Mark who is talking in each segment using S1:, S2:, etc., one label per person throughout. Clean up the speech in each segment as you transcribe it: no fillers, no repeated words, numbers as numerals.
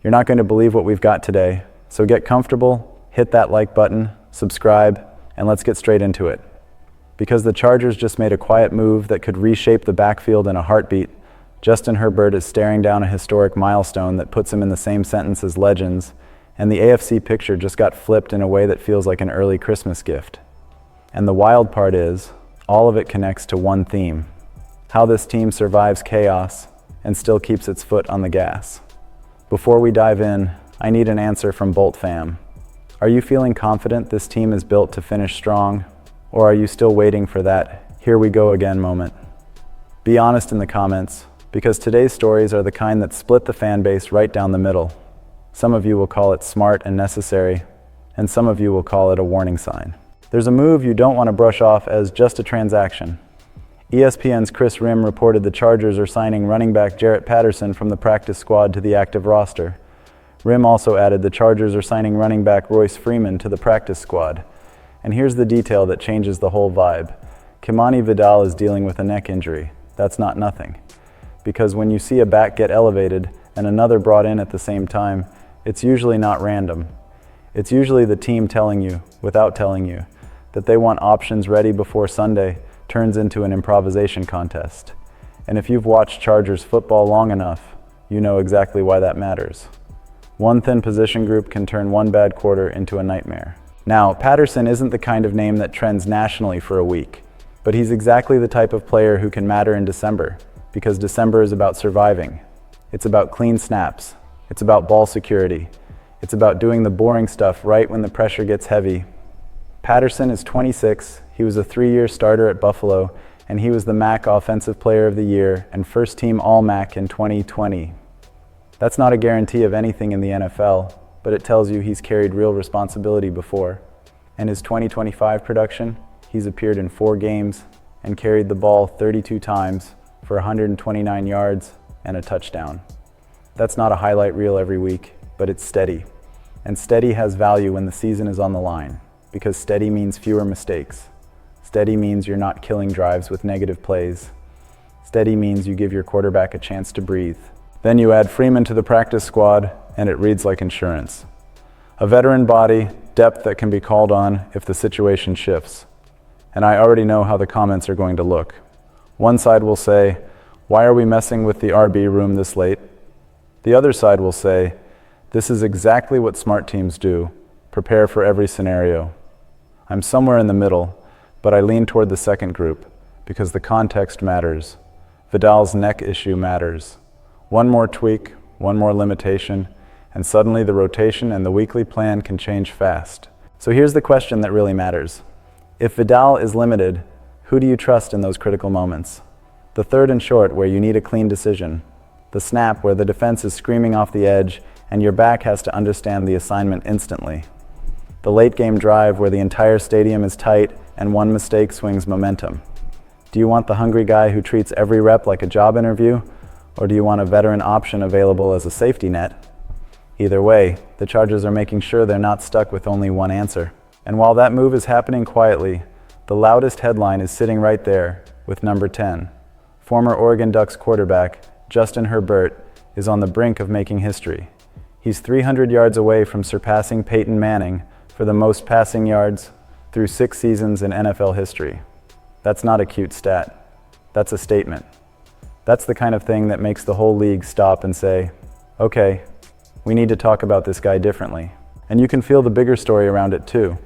S1: You're not going to believe what we've got today, so get comfortable, hit that like button, subscribe, and let's get straight into it. Because the Chargers just made a quiet move that could reshape the backfield in a heartbeat, Justin Herbert is staring down a historic milestone that puts him in the same sentence as legends, and the AFC picture just got flipped in a way that feels like an early Christmas gift. And the wild part is, all of it connects to one theme: how this team survives chaos and still keeps its foot on the gas. Before we dive in, I need an answer from Bolt fam. Are you feeling confident this team is built to finish strong, or are you still waiting for that "here we go again" moment? Be honest in the comments, because today's stories are the kind that split the fan base right down the middle. Some of you will call it smart and necessary, and some of you will call it a warning sign. There's a move you don't want to brush off as just a transaction. ESPN's Chris Rim reported the Chargers are signing running back Jarrett Patterson from the practice squad to the active roster. Rim also added the Chargers are signing running back Royce Freeman to the practice squad. And here's the detail that changes the whole vibe. Kimani Vidal is dealing with a neck injury. That's not nothing. Because when you see a back get elevated and another brought in at the same time, it's usually not random. It's usually the team telling you, without telling you, that they want options ready before Sunday turns into an improvisation contest. And if you've watched Chargers football long enough, you know exactly why that matters. One thin position group can turn one bad quarter into a nightmare. Now, Patterson isn't the kind of name that trends nationally for a week, but he's exactly the type of player who can matter in December, because December is about surviving. It's about clean snaps. It's about ball security. It's about doing the boring stuff right when the pressure gets heavy. Patterson is 26, he was a 3-year starter at Buffalo, and he was the MAC Offensive Player of the Year and first-team All-MAC in 2020. That's not a guarantee of anything in the NFL, but it tells you he's carried real responsibility before. And his 2025 production, he's appeared in 4 games and carried the ball 32 times for 129 yards and a touchdown. That's not a highlight reel every week, but it's steady. And steady has value when the season is on the line, because steady means fewer mistakes. Steady means you're not killing drives with negative plays. Steady means you give your quarterback a chance to breathe. Then you add Freeman to the practice squad, and it reads like insurance. A veteran body, depth that can be called on if the situation shifts. And I already know how the comments are going to look. One side will say, "Why are we messing with the RB room this late?" The other side will say, "This is exactly what smart teams do, prepare for every scenario." I'm somewhere in the middle, but I lean toward the second group, because the context matters. Vidal's neck issue matters. One more tweak, one more limitation, and suddenly the rotation and the weekly plan can change fast. So here's the question that really matters. If Vidal is limited, who do you trust in those critical moments? The third and short where you need a clean decision. The snap where the defense is screaming off the edge and your back has to understand the assignment instantly. The late game drive where the entire stadium is tight and one mistake swings momentum. Do you want the hungry guy who treats every rep like a job interview, or do you want a veteran option available as a safety net? Either way, the Chargers are making sure they're not stuck with only one answer. And while that move is happening quietly, the loudest headline is sitting right there with number 10. Former Oregon Ducks quarterback Justin Herbert is on the brink of making history. He's 300 yards away from surpassing Peyton Manning for the most passing yards through 6 seasons in NFL history. That's not a cute stat. That's a statement. That's the kind of thing that makes the whole league stop and say, okay, we need to talk about this guy differently. And you can feel the bigger story around it too.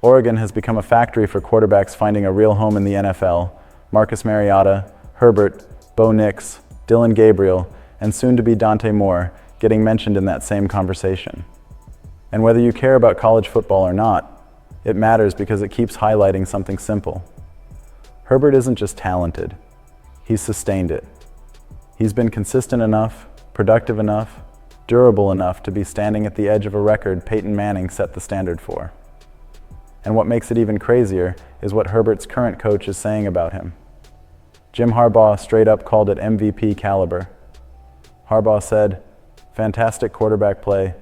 S1: Oregon has become a factory for quarterbacks finding a real home in the NFL. Marcus Mariota, Herbert, Bo Nix, Dylan Gabriel, and soon-to-be Dante Moore getting mentioned in that same conversation. And whether you care about college football or not, it matters because it keeps highlighting something simple. Herbert isn't just talented, he's sustained it. He's been consistent enough, productive enough, durable enough to be standing at the edge of a record Peyton Manning set the standard for. And what makes it even crazier is what Herbert's current coach is saying about him. Jim Harbaugh straight up called it MVP caliber. Harbaugh said, "Fantastic quarterback play.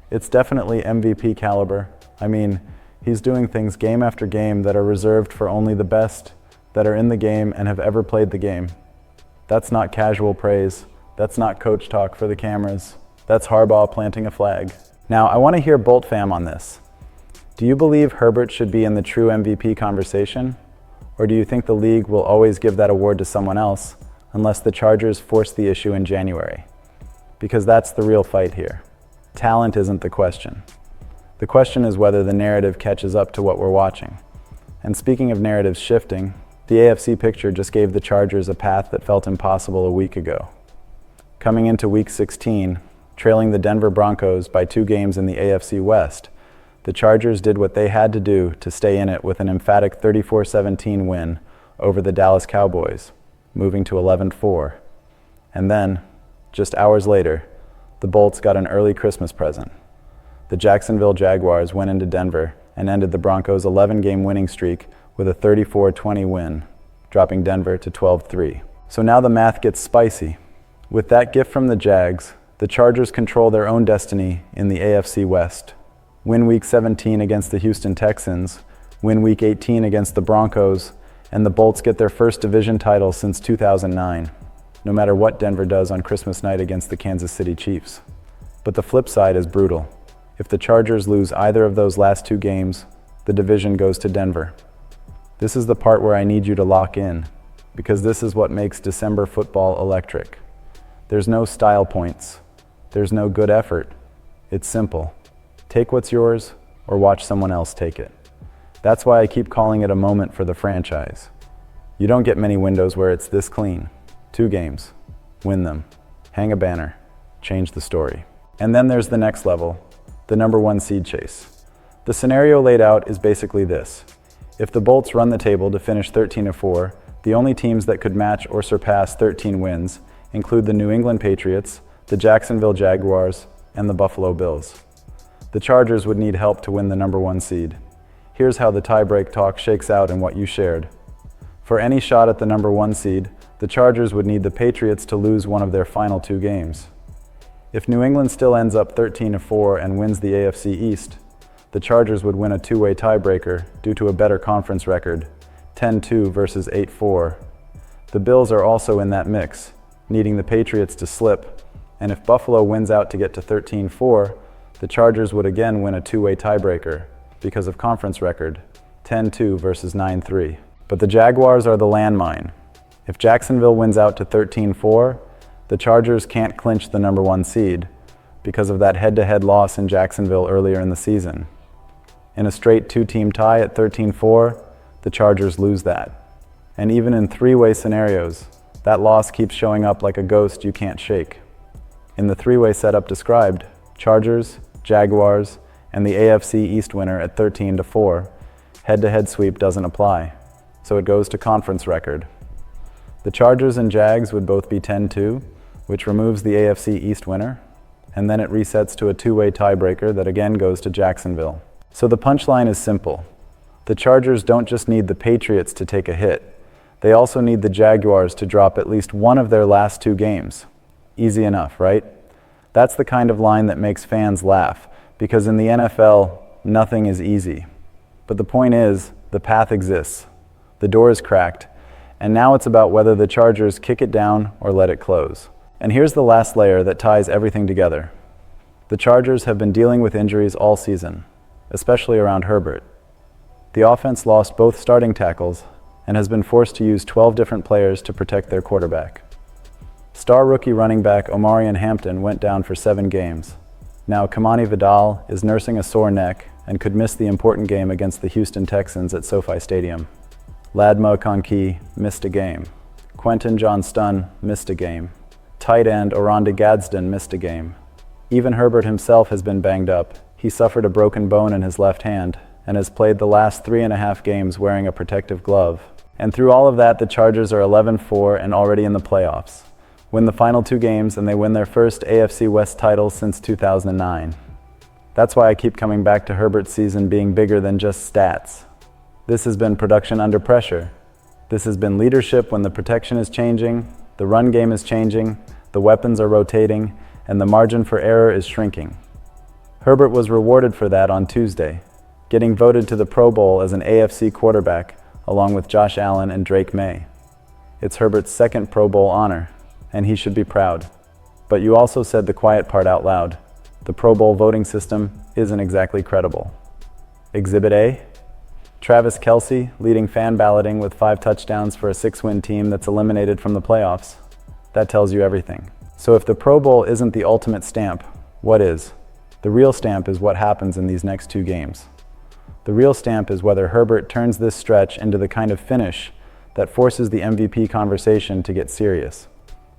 S1: It's definitely MVP caliber. I mean, he's doing things game after game that are reserved for only the best that are in the game and have ever played the game. That's not casual praise. That's not coach talk for the cameras. That's Harbaugh planting a flag. Now, I want to hear Bolt fam on this. Do you believe Herbert should be in the true MVP conversation? Or do you think the league will always give that award to someone else unless the Chargers force the issue in January? Because that's the real fight here. Talent isn't the question. The question is whether the narrative catches up to what we're watching. And speaking of narratives shifting, the AFC picture just gave the Chargers a path that felt impossible a week ago. Coming into Week 16, trailing the Denver Broncos by 2 games in the AFC West, the Chargers did what they had to do to stay in it with an emphatic 34-17 win over the Dallas Cowboys, moving to 11-4. And then, just hours later, the Bolts got an early Christmas present. The Jacksonville Jaguars went into Denver and ended the Broncos' 11-game winning streak with a 34-20 win, dropping Denver to 12-3. So now the math gets spicy. With that gift from the Jags, the Chargers control their own destiny in the AFC West. Win Week 17 against the Houston Texans, win Week 18 against the Broncos, and the Bolts get their first division title since 2009, no matter what Denver does on Christmas night against the Kansas City Chiefs. But the flip side is brutal. If the Chargers lose either of those last 2 games, the division goes to Denver. This is the part where I need you to lock in, because this is what makes December football electric. There's no style points. There's no good effort. It's simple. Take what's yours or watch someone else take it. That's why I keep calling it a moment for the franchise. You don't get many windows where it's this clean. 2 games. Win them. Hang a banner. Change the story. And then there's the next level, the number 1 seed chase. The scenario laid out is basically this. If the Bolts run the table to finish 13-4, the only teams that could match or surpass 13 wins include the New England Patriots, the Jacksonville Jaguars, and the Buffalo Bills. The Chargers would need help to win the number 1 seed. Here's how the tiebreak talk shakes out in what you shared. For any shot at the number 1 seed, the Chargers would need the Patriots to lose one of their final 2 games. If New England still ends up 13-4 and wins the AFC East, the Chargers would win a 2-way tiebreaker due to a better conference record, 10-2 versus 8-4. The Bills are also in that mix, needing the Patriots to slip, and if Buffalo wins out to get to 13-4, the Chargers would again win a 2-way tiebreaker because of conference record, 10-2 versus 9-3. But the Jaguars are the landmine. If Jacksonville wins out to 13-4, the Chargers can't clinch the number 1 seed because of that head-to-head loss in Jacksonville earlier in the season. In a straight 2-team tie at 13-4, the Chargers lose that. And even in 3-way scenarios, that loss keeps showing up like a ghost you can't shake. In the 3-way setup described, Chargers, Jaguars, and the AFC East winner at 13-4, head-to-head sweep doesn't apply, so it goes to conference record. The Chargers and Jags would both be 10-2, which removes the AFC East winner, and then it resets to a 2-way tiebreaker that again goes to Jacksonville. So the punchline is simple. The Chargers don't just need the Patriots to take a hit, they also need the Jaguars to drop at least one of their last 2 games. Easy enough, right? That's the kind of line that makes fans laugh, because in the NFL, nothing is easy. But the point is, the path exists. The door is cracked, and now it's about whether the Chargers kick it down or let it close. And here's the last layer that ties everything together. The Chargers have been dealing with injuries all season, especially around Herbert. The offense lost both starting tackles and has been forced to use 12 different players to protect their quarterback. Star rookie running back Omarion Hampton went down for 7 games. Now Kamani Vidal is nursing a sore neck and could miss the important game against the Houston Texans at SoFi Stadium. Ladma Konki missed a game. Quentin Johnston missed a game. Tight end Oronda Gadsden missed a game. Even Herbert himself has been banged up. He suffered a broken bone in his left hand and has played the last 3.5 games wearing a protective glove. And through all of that, the Chargers are 11-4 and already in the playoffs. Win the final 2 games, and they win their first AFC West title since 2009. That's why I keep coming back to Herbert's season being bigger than just stats. This has been production under pressure. This has been leadership when the protection is changing, the run game is changing, the weapons are rotating, and the margin for error is shrinking. Herbert was rewarded for that on Tuesday, getting voted to the Pro Bowl as an AFC quarterback, along with Josh Allen and Drake May. It's Herbert's second Pro Bowl honor, and he should be proud. But you also said the quiet part out loud. The Pro Bowl voting system isn't exactly credible. Exhibit A? Travis Kelce leading fan balloting with 5 touchdowns for a 6-win team that's eliminated from the playoffs. That tells you everything. So if the Pro Bowl isn't the ultimate stamp, what is? The real stamp is what happens in these next 2 games. The real stamp is whether Herbert turns this stretch into the kind of finish that forces the MVP conversation to get serious.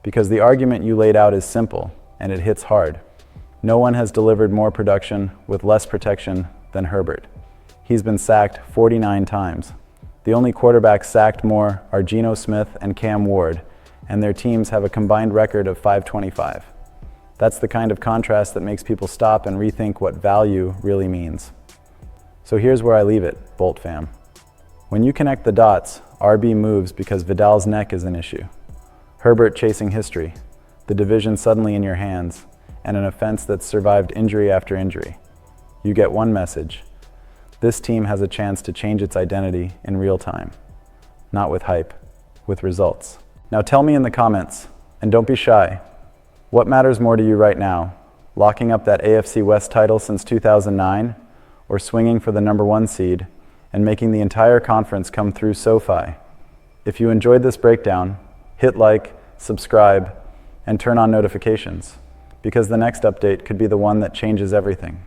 S1: Because the argument you laid out is simple, and it hits hard. No one has delivered more production with less protection than Herbert. He's been sacked 49 times. The only quarterbacks sacked more are Geno Smith and Cam Ward, and their teams have a combined record of 525. That's the kind of contrast that makes people stop and rethink what value really means. So here's where I leave it, Bolt fam. When you connect the dots, RB moves because Vidal's neck is an issue. Herbert chasing history, the division suddenly in your hands, and an offense that's survived injury after injury. You get one message. This team has a chance to change its identity in real time. Not with hype, with results. Now tell me in the comments, and don't be shy, what matters more to you right now? Locking up that AFC West title since 2009, or swinging for the #1 seed and making the entire conference come through SoFi? If you enjoyed this breakdown, hit like, subscribe, and turn on notifications, because the next update could be the one that changes everything.